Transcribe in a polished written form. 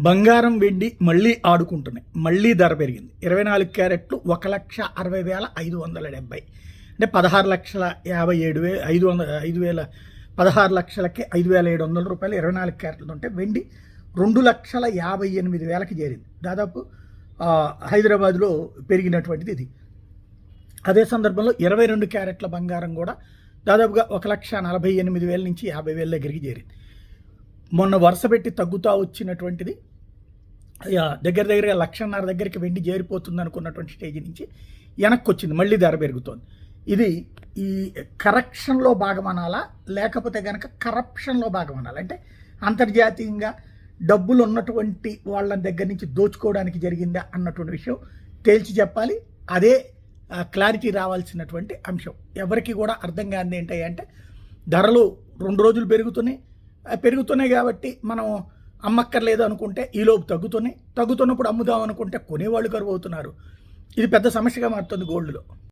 బంగారం వెండి మళ్ళీ ఆడుకుంటున్నాయి. మళ్ళీ ధర పెరిగింది. 24 క్యారెట్లు 1,60,570 అంటే 16,57,500 16 లక్షలకి 5,700 రూపాయలు 24 క్యారెట్లు ఉంటే వెండి 2,58,000కి చేరింది. దాదాపు హైదరాబాద్లో పెరిగినటువంటిది ఇది. అదే సందర్భంలో 22 క్యారెట్ల బంగారం కూడా దాదాపుగా 1,48,000 నుంచి 50,000 దగ్గరికి చేరింది. మొన్న వరుస పెట్టి తగ్గుతూ వచ్చినటువంటిది దగ్గర 1,50,000 దగ్గరికి వెండి చేరిపోతుంది అనుకున్నటువంటి స్టేజ్ నుంచి వెనక్కి వచ్చింది, మళ్ళీ ధర పెరుగుతోంది. ఇది ఈ కరెక్షన్లో భాగమనాలా లేకపోతే కనుక కరప్షన్లో భాగమనాలా, అంటే అంతర్జాతీయంగా డబ్బులు ఉన్నటువంటి వాళ్ళ దగ్గర నుంచి దోచుకోవడానికి జరిగిందా అన్నటువంటి విషయం తేల్చి చెప్పాలి. అదే క్లారిటీ రావాల్సినటువంటి అంశం. ఎవరికి కూడా అర్థం కానిది ఏంటంటే ధరలు 2 రోజులు పెరుగుతున్నాయి కాబట్టి మనం అమ్మక్కర్లేదు అనుకుంటే ఈలోపు తగ్గుతున్నప్పుడు అమ్ముదాం అనుకుంటే కొనేవాళ్ళు కరువు అవుతున్నారు. ఇది పెద్ద సమస్యగా మారుతుంది గోల్డ్లో.